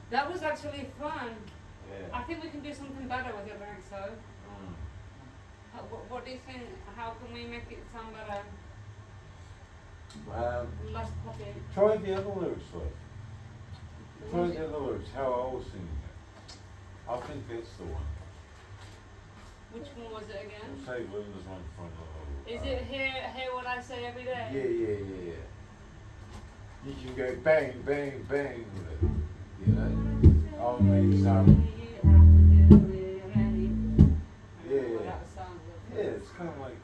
That was actually fun. Yeah. I think we can do something better with it, right? So, what do you think? How can we make it sound better? Less poppy. Try the other lyrics first. Try the other lyrics, how I was singing it. I think that's the one. Which one was it again? Say Luna's one from the Is it hear what I say every day? Yeah. You can go bang, bang, bang with it. You know? Only some. Yeah, it's kind of like,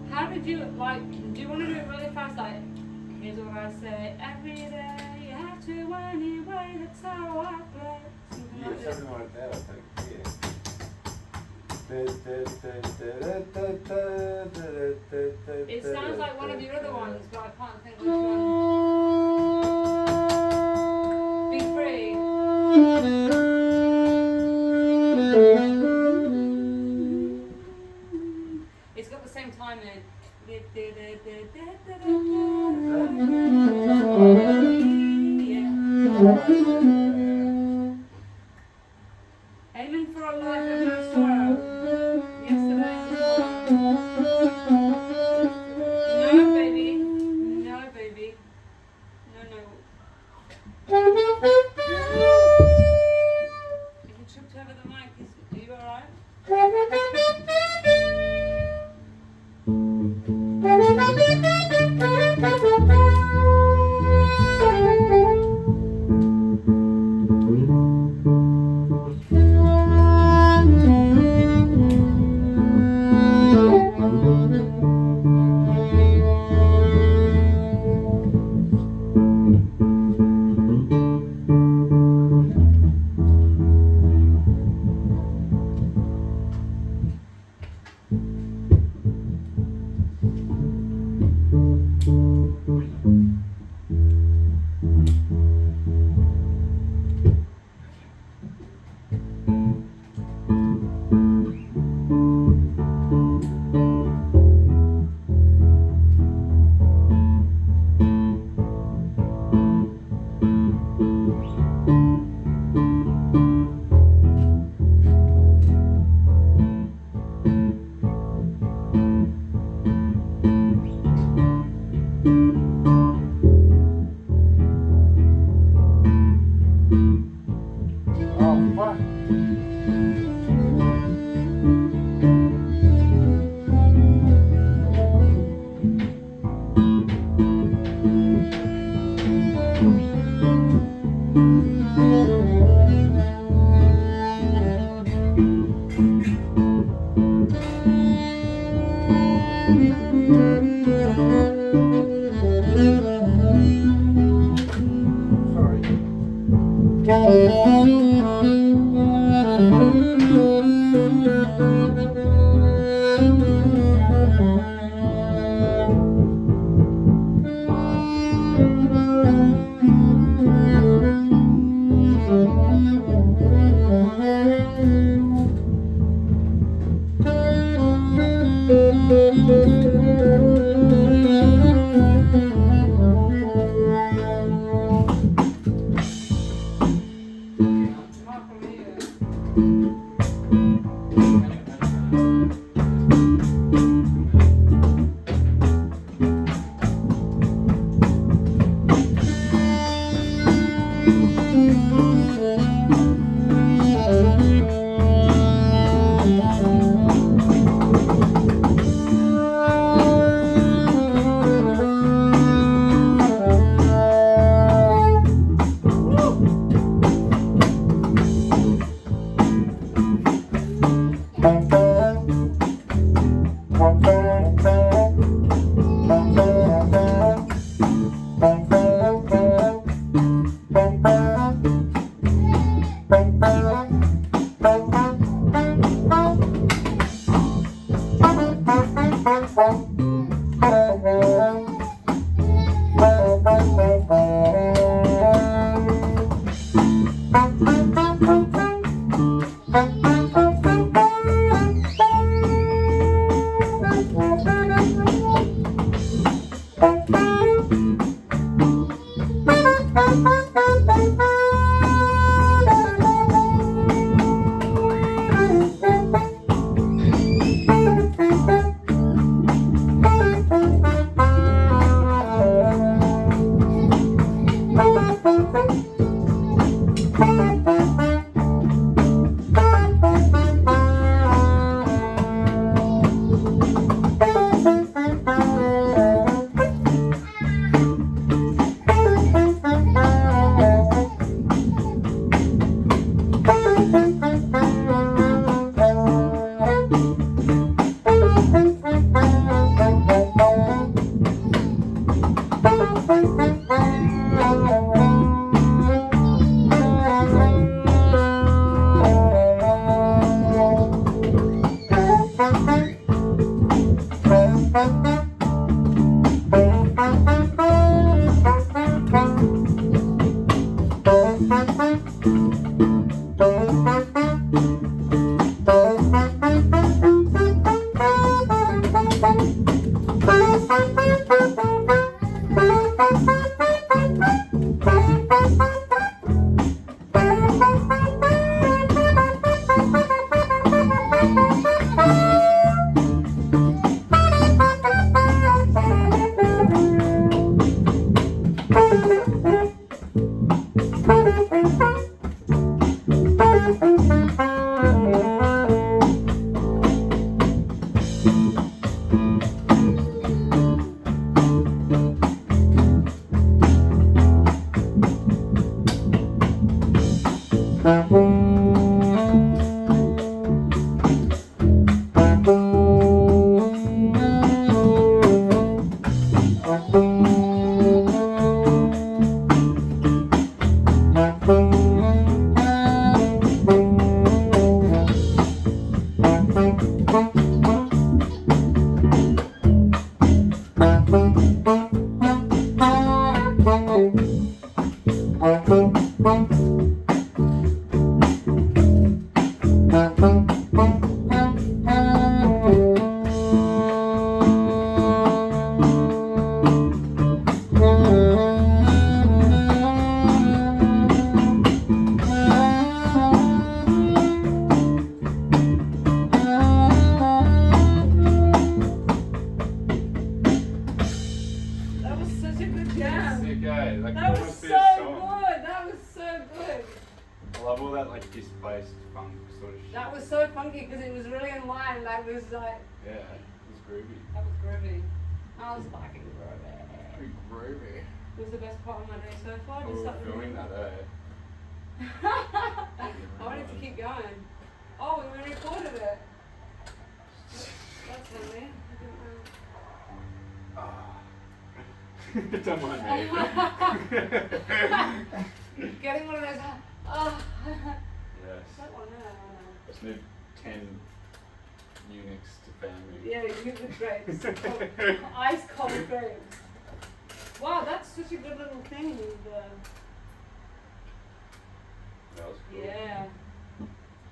How did you like? Do you want to do it really fast? Like, here's what I say every day. You have to anyway. That's how I play. Something Yeah, like this. something like that, I think. It sounds like one of your other ones, but I can't think which one. Be free. It's got the same time in it. Yeah. Aiming for a life of no sorrow. Yesterday and tomorrow. No, baby. No, baby. No, no. You tripped over the mic. Are you alright? Oh, fuck. That was such a good jam. Sick, eh? Like, That was almost so be a song. good. That was so good. I love all that like disc-based funk sort of shit. That was so funky because it was really in line. Like it was like Yeah, it's groovy. that was groovy. I was fucking groovy. Pretty groovy. It was the best part of my day so far. Oh, Just we're something filming that, eh? I wanted to keep going. Oh, we recorded it. That's funny. I didn't know. Don't mind me. Getting one of those. Oh. Yes. That one, no. Let's move 10 eunuchs to family. Yeah, you the grapes. Oh, ice cold grapes. Wow, that's such a good little thing. That was cool. Yeah.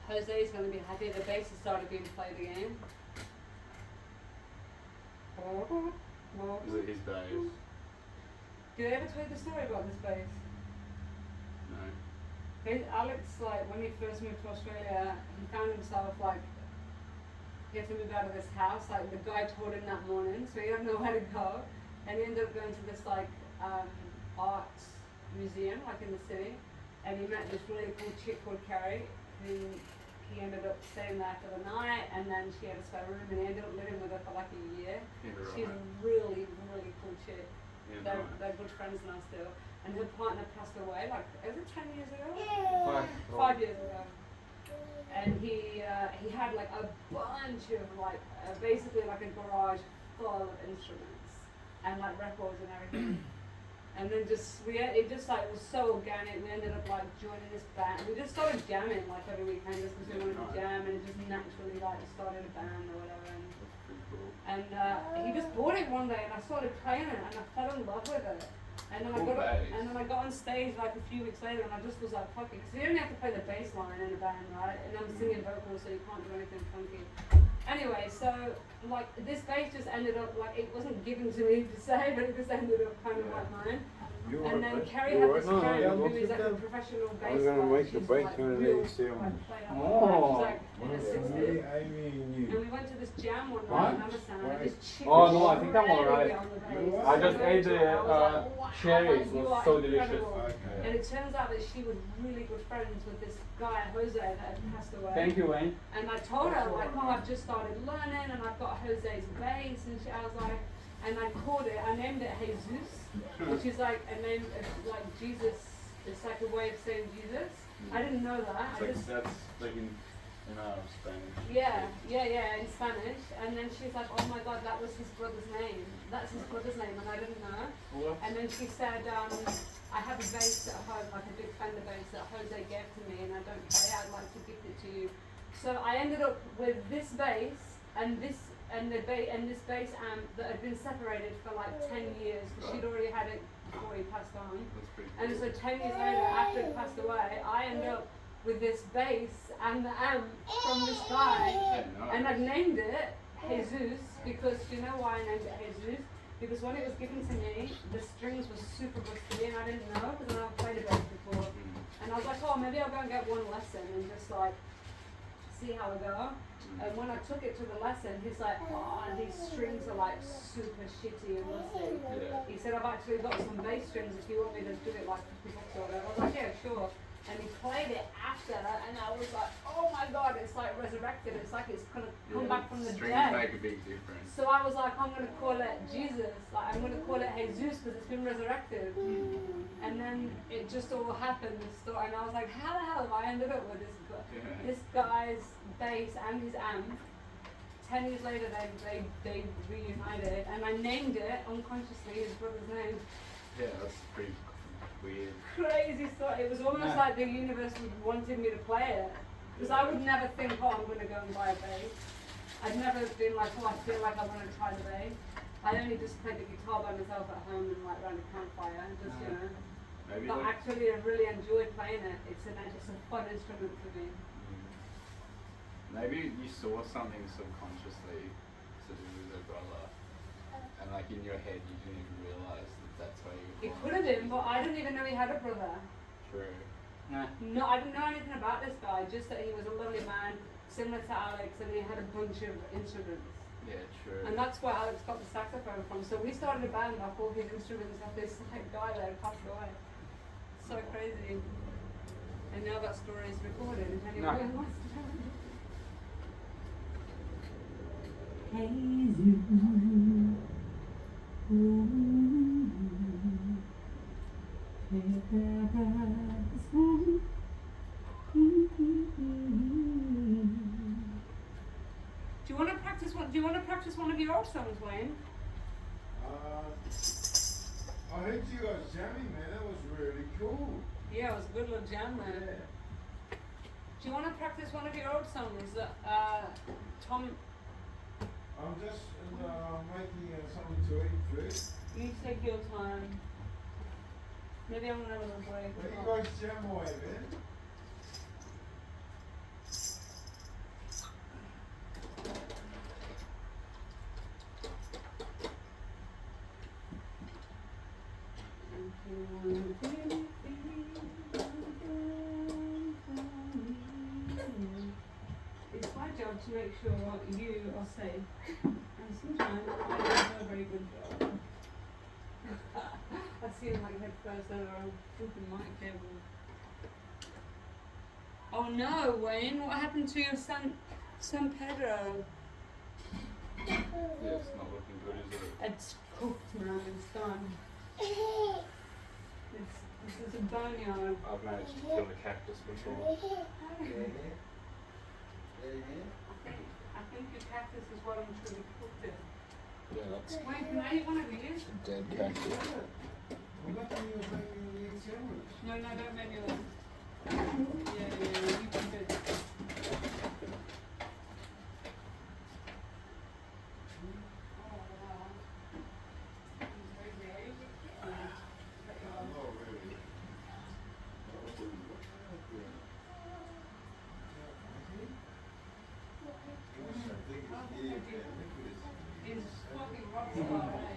Jose's going to be happy. The bass has started being played again. Is it his bass? Did I ever tell you the story about this bass? No. Alex, like, when he first moved to Australia, he found himself, like, he had to move out of this house. Like, the guy told him that morning, so he didn't know where to go. And he ended up going to this, like, art museum, like, in the city. And he met this really cool chick called Carrie, who he ended up staying there for the night, and then she had a spare room, and he ended up living with her for, like, a year. Yeah, She's right. a really, really cool chick. Yeah, They're, nice. they're good friends now still. And her partner passed away, like, is it 10 years ago? Fuck. 5 years ago. And he had like a bunch of like basically like a garage full of instruments. and like records and everything. And then it just like was so organic. We ended up like joining this band. We just started jamming like every weekend just because we wanted to jam, and it just naturally like started a band or whatever. That's pretty cool. And he just bought it one day, and I started playing it, and I fell in love with it. And then Cool bass. I got on stage like a few weeks later, and I just was like, fuck it, because you only have to play the bass line in a band, right? And I'm singing vocals, so you can't do anything funky. Anyway, so like this bass just ended up like it wasn't given to me to say, but it just ended up kind of like mine. And then Kerry had this friend who is like a professional bass I'm gonna player. make the She's, bass like, turn real, and still. like, played up Oh. like, she's like in her 60s. And we went to this jam one night in Amazon, and this chick Oh, was no, I think I'm shredding alright. it on the bass. I just ate the I was like, wow, cherries. It you was are so delicious. incredible. Okay. And it turns out that she was really good friends with this guy, Jose, that had passed away. Thank you, Wayne. And I told her, like, oh, I've just started learning, and I've got Jose's bass, and I was like, and I called it, I named it Jesus, which is like a name, like Jesus, it's like a way of saying Jesus. I didn't know that. It's I like, just, that's like in Spanish. yeah, in Spanish. And then she's like, oh my God, that was his brother's name. That's his brother's name, and I didn't know. What? And then she said, I have a bass at home, like a big Fender bass that Jose gave to me, and I don't play it, I'd like to gift it to you. So I ended up with this bass and this bass amp that had been separated for like 10 years, because she'd already had it before he passed on. That's pretty cool. And so 10 years later, after he passed away, I ended up with this bass and the amp from this guy, Yeah, nice. and I've named it Jesus, because you know why I named it Jesus? Because when it was given to me, the strings were super rusty, and I didn't know, because I've never played a bass before. And I was like, oh, maybe I'll go and get one lesson and just like see how I go. And when I took it to the lesson, he's like, oh, these strings are like super shitty and rusty. Yeah. He said, I've actually got some bass strings if you want me to do it like 50 bucks or whatever. I was like, yeah, sure. And he played it after, and I was like, oh my God, it's like resurrected. It's like it's gonna come back from the Strings dead. make a big difference. So I was like, I'm gonna call it Jesus. Like I'm gonna call it Jesus because it's been resurrected. And then it just all happened, this story, and I was like, how the hell have I ended up with this guy's bass and his amp? 10 years later, they reunited, and I named it unconsciously his brother's name. Yeah, that's pretty weird. Crazy story. It was almost like the universe wanted me to play it, because I would never think, oh, I'm gonna go and buy a bass. I'd never been like, oh, I feel like I want to try the bass. I only just played the guitar by myself at home and like around a campfire, just you know. Maybe But like, actually, I really enjoy playing it. It's a fun instrument for me. maybe you saw something subconsciously to do with a brother, and like in your head you didn't even realize that that's why you. It could have been, but I didn't even know he had a brother. True. No, I didn't know anything about this guy. Just that he was a lovely man, similar to Alex, and he had a bunch of instruments. Yeah, true. And that's where Alex got the saxophone from. So we started a band off all his instruments of this like, guy that passed away. So crazy. And now that story is recorded. If anyone wants to know. Hey, you. Do you want to practice one of your old songs, Wayne? I heard you guys jamming, man. That was really cool. Yeah, it was a good little jam there. Do you want to practice one of your old songs that Tom? I'm just making something to eat first. You take your time. Maybe I'm gonna have a little break. But you guys jam away, man. It's my job to make sure you are safe, and sometimes I don't do a very good job. I see him like head first over a flipping mic cable. Oh no, Wayne! What happened to your San Pedro? Yeah, it's not looking good, is it? It's cooked, man. It's done. This is a boneyard. I've managed to kill a cactus before. I think your cactus is what I'm truly cooked in. Yeah, that's Wait, can I eat one of these? a dead cactus. Well, I thought you was making me a sandwich. No, don't make me one. Yeah, you keep it. I'm not ready. It's fucking rock star, eh?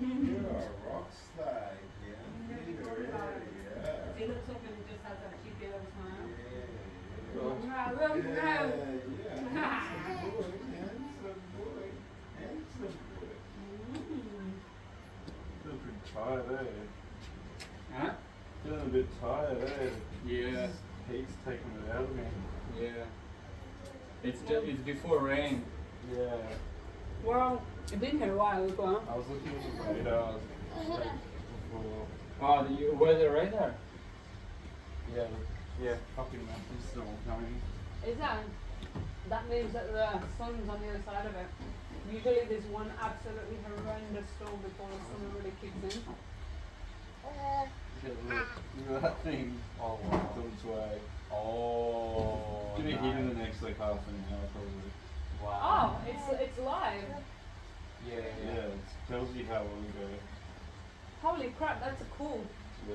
You're a rock star, yeah. He looks up and he just has that cheeky little smile. Yeah. No, Handsome boy. Feeling pretty tired, eh? Huh? Feeling a bit tired, eh? Yeah. Heat's taking it out of me. Yeah. It's before rain. Yeah. Well, it's been here a while as well. I was looking at the radar before. Oh, the weather radar. Yeah, yeah, fucking massive storm coming. Is that? That means that the sun's on the other side of it. Usually there's one absolutely horrendous storm before the sun really kicks in. Yeah, look at that thing. Oh, wow. It's on its way. Oh, It's gonna hit in the next like half an hour probably. Wow. Oh, it's live. Yeah, Yeah, it tells you how long ago. Holy crap, that's cool. Yeah.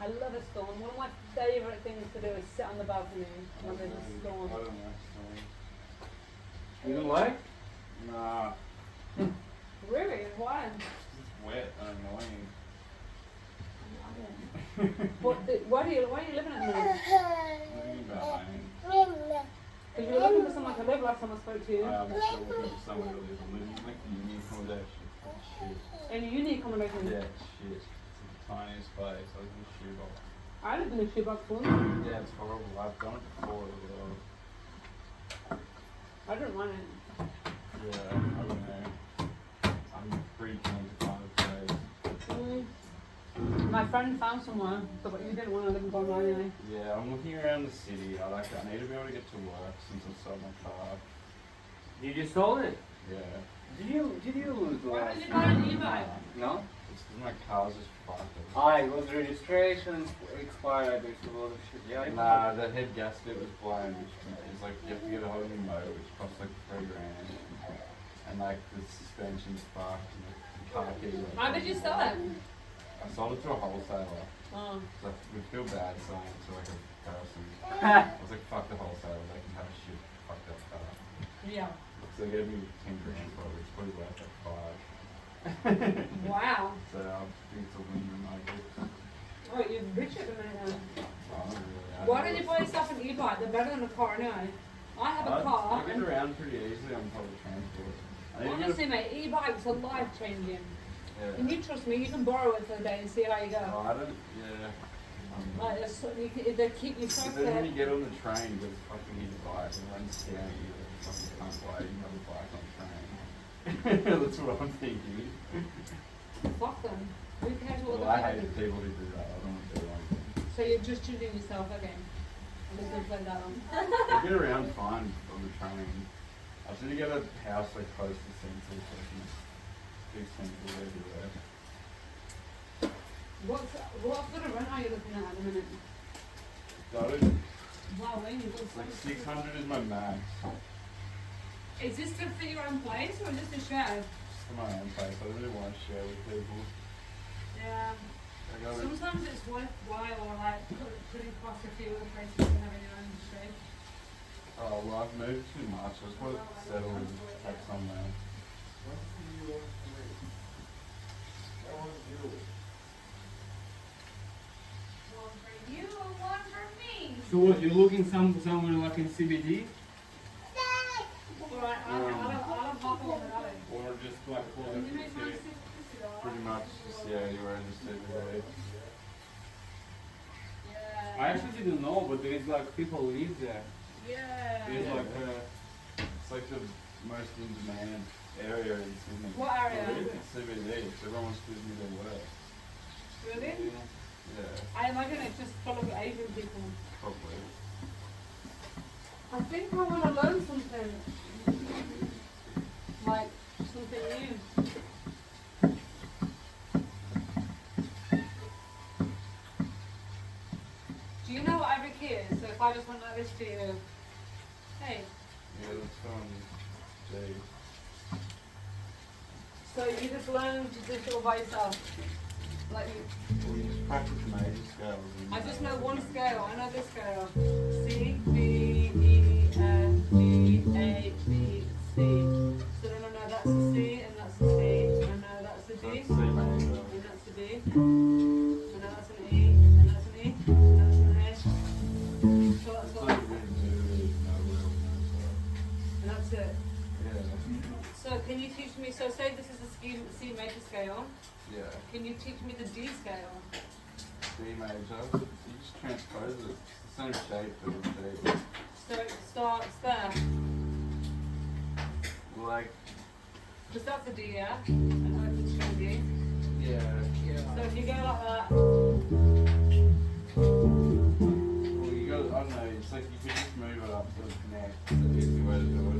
I love a storm. One of my favourite things to do is sit on the balcony when there's a storm. I don't like storms. You don't like? Nah, Really? Why? it's wet and annoying. Why are you living at the minute? Living behind. Because you were looking for someone to live last time I spoke to you. I'm still looking for somewhere to live. I'm living like the uni accommodation. Shit. In a uni accommodation. Yeah, shit. It's the tiniest place. I was in a shoebox. I lived in a shoebox once. Yeah, it's horrible. I've done it before as well. I didn't want it. Yeah, I don't know. I'm pretty keen to find a place. My friend found someone, but you didn't want to live in Bondi anyway. Yeah, I'm looking around the city. I need to be able to get to work since I sold my car. You just sold it. Yeah. Did you lose Why last? did you buy an e-bike? No. It's because my car's just fucked. It was registration expired. There's a lot of shit. Yeah. Nah, the head gasket was blown, which is like you have to get a whole new motor, which costs like $3 grand. And like the suspension's fucked and the car key. How did you sell it? I sold it to a wholesaler. Oh. So we feel bad selling it to like a person. I was like, fuck the wholesaler, they can have a shit fucked up car. Yeah. So they gave me 10 grand for it, which is probably worth like 5. Wow. So I think it's a win in my books. Oh, you're rich at the minute now. I don't really Why don't you buy yourself an e-bike? They're better than a car anyway. I have a car. I get around pretty easily on public transport. I need to Honestly, mate, e-bikes are life changing. yeah. And you trust me, you can borrow it for a day and see how you Oh, go. I don't, yeah. Like, it's so, they keep you so But then when fit. you get on the train, you gotta fucking hit a bike, everyone's scaring you, you fucking can't why you have a bike on the train. That's what I'm thinking. Fuck them. Who cares what Well, I the hate people who do that, I don't want to do one. So you're just choosing yourself again. I'm just gonna play that one. I get around fine on the train. I just need to get a house like close to central so I can do central everywhere. What sort of rent are you looking at the minute? Started, Wow, Wayne, you've got like so 600 is my max. Is this just for your own place or is this a share? Just for my own place, I don't really want to share with people. Yeah. I gotta, Sometimes it's worthwhile or like putting costs a few other places and having your own street. oh well, I've moved too much, I just want to settle and have somewhere. One for you, one for me. So what? You're looking somewhere like in CBD, Alright, I'll have half of it, Alex. or just like closer Can to you make the mine city? Pretty much, just, yeah, you were just everywhere. Yeah. I actually didn't know, but there is like people live there. Yeah. There's like It's like the most in-demand area in Sydney. What area? It's CBD, so everyone wants to do their work. Really? Yeah, I imagine it's just full of Asian people. probably. I think I want to learn something. Like, something new. Do you know what every key is? So if I just went like this to you, hey. Yeah, that's J. So you just learn to do it all by yourself. Like you. Well, you just practice major scales. I just know one scale. I know this scale. C, B, E, F, G, A, B, C. So then I know that's a C and that's a C. And I know that's a D. That's C major. And that's a D. And that's an E. And that's an E. And that's an A. So that's It's what. like a bit of no real And that's it. Yeah. So can you teach me? So say this is a C major scale. Yeah. Can you teach me the D scale? D major. You just transpose it. It's the same shape as a D. So it starts there. Like, Because that's a D, yeah? An open string D. yeah. So if you go like that, Well, you got, I don't know, it's like you could just move it up to connect. That's the easy way to do it.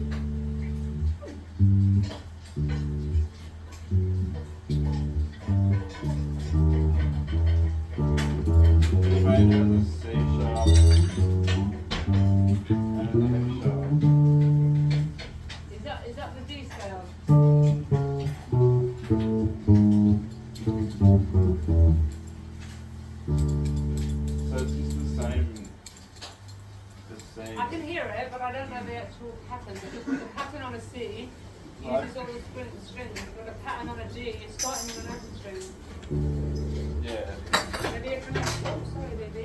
D major has a C sharp and an F sharp. is that the D scale? So it's just the same. I can hear it, but I don't know the actual pattern. Because the pattern on a C uses all the strings, but a pattern on a D is starting with an open string. Yeah. Maybe I can. Oh, sorry, baby.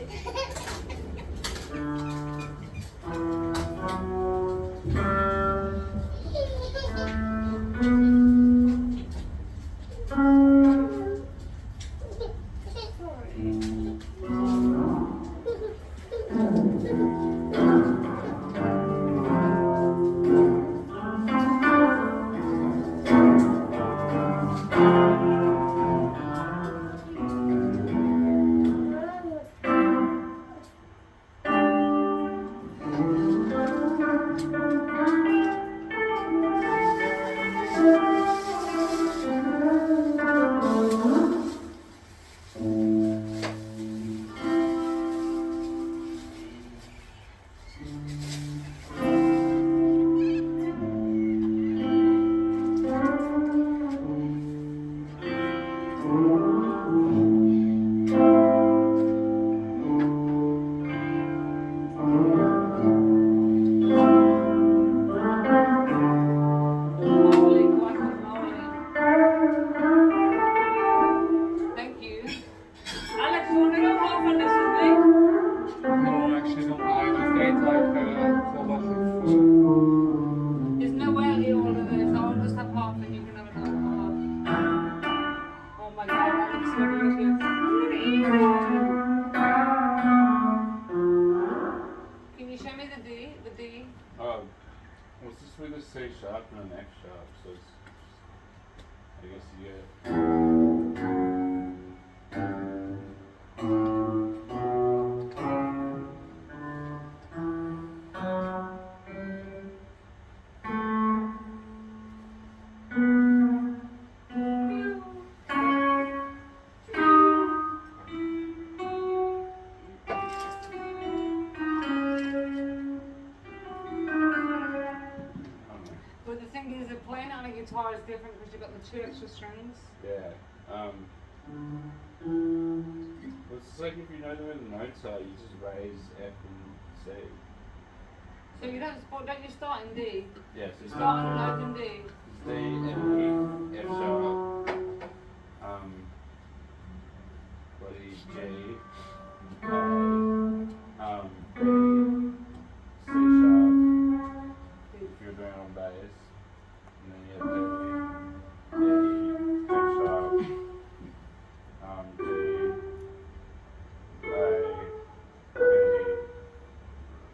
Holy guacamole. Thank you. Alex, you want to go half on this with me? No, actually, don't mind. Just take like so much food. There's no way I'll eat all of this. I'll just have half and you can have another half. Oh my god, that looks so delicious. I'm gonna eat it. Can you show me the D? The D? Oh, well, it's just with a C sharp and an F sharp, so it's, I guess you get. But the thing is, that playing on a guitar is different because you've got the 2 extra strings. Yeah. Well, it's like if you know where the notes are, you just raise F and C. So you don't you start in D? Yes, You it's start on an open D. D, F, E, F sharp, bloody G, A, B, C sharp, if you're doing it on bass, and then you have D, F sharp, G, A, B,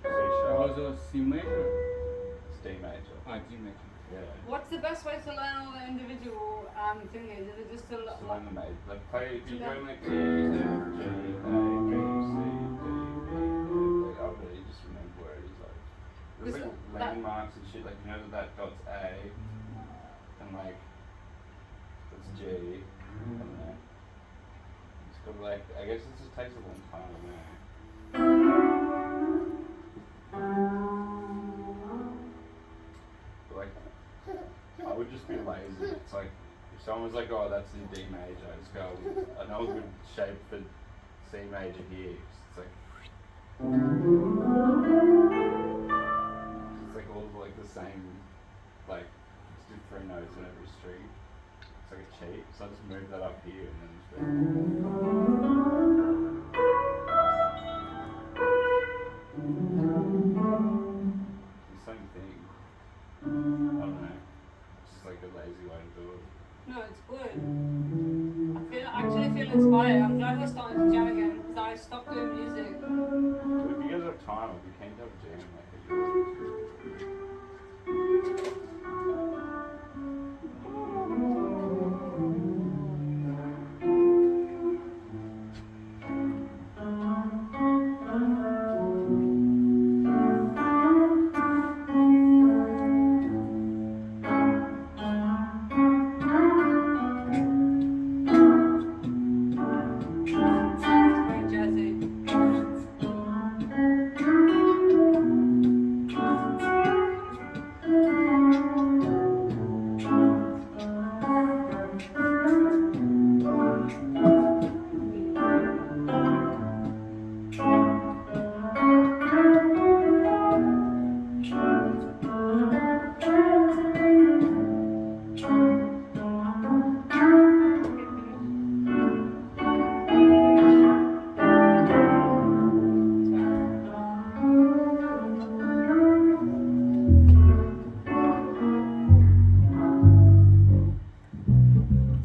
C sharp, Was a C major? it's D major. Ah, D major. Yeah. What's the best way to learn all the individual things? Is it just to Just like, learn the major. Like play, if you Yeah. go like E, F, G, A, B, C, D, E, like I'll really just remember where it is. Like there's Is like that- landmarks and shit. Like you know that dot's A, and like G. I don't know. It's got like, I guess it just takes a long time, I don't know. But like, I would just be lazy. It's like, if someone was like, oh, that's in D major, I just go, I know a good shape for C major here. It's like, it's like all of like the same, like, just do 3 notes on every string. It's like a cheat, so I just move that up here and then just be the same thing. I don't know. It's just like a lazy way to do it. No, it's good. I actually feel inspired. I'm glad we're starting to jam again because I stopped doing music. But if you guys have time, I'd be keen to have a jam like it. It's very jazzy. It's in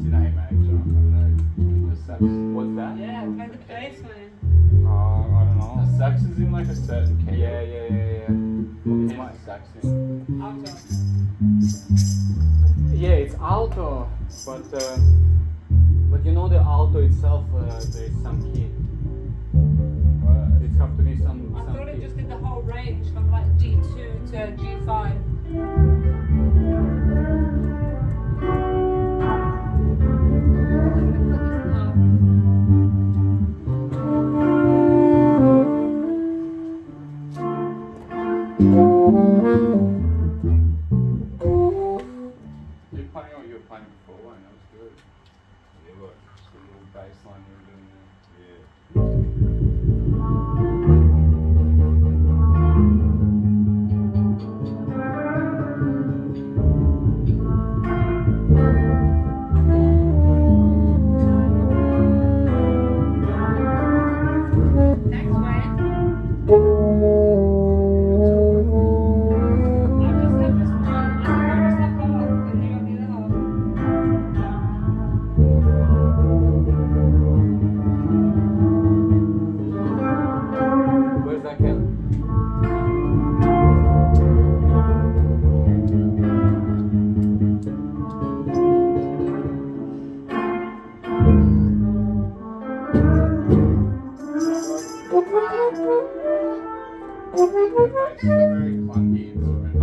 A major. I don't know. The sax. What's that? Yeah, play the bass, man. I don't know. The sax is in like a certain key. Yeah. It's my sax in. Alto. Yeah, it's alto, but you know the alto itself, there is some key. Right. It have to be some I thought it key. just did the whole range from like D2 to G5. You're playing what you were playing before, and that was good. Yeah, what? Just a little bass line you were doing there. Yeah. Thanks, Wayne. I just have this one. I just have half, and you got the other half. Where's that cat? It's a very clunky instrument.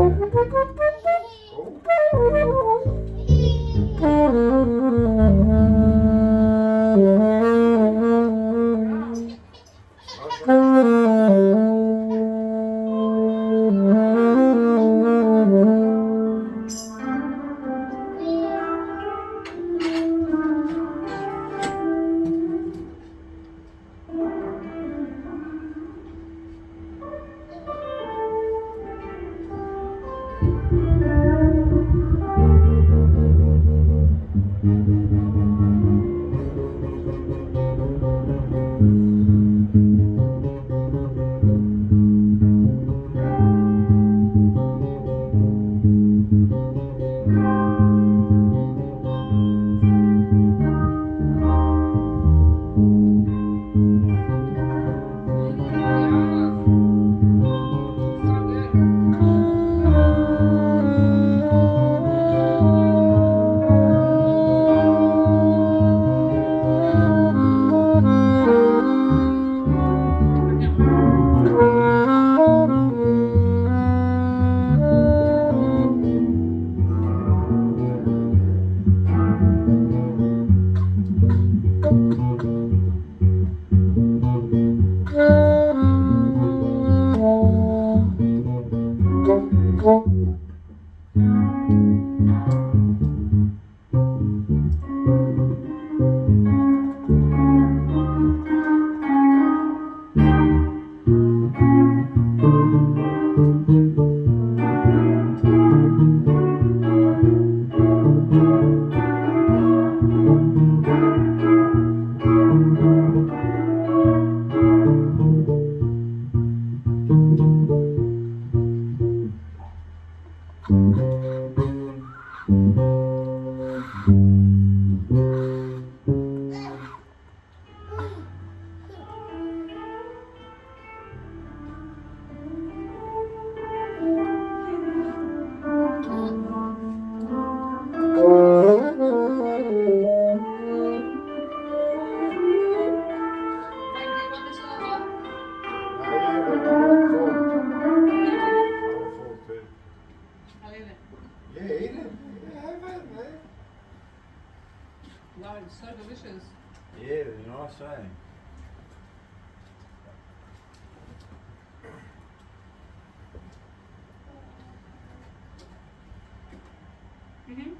No, it's so delicious. Yeah, they're nice, eh? Mm-hmm.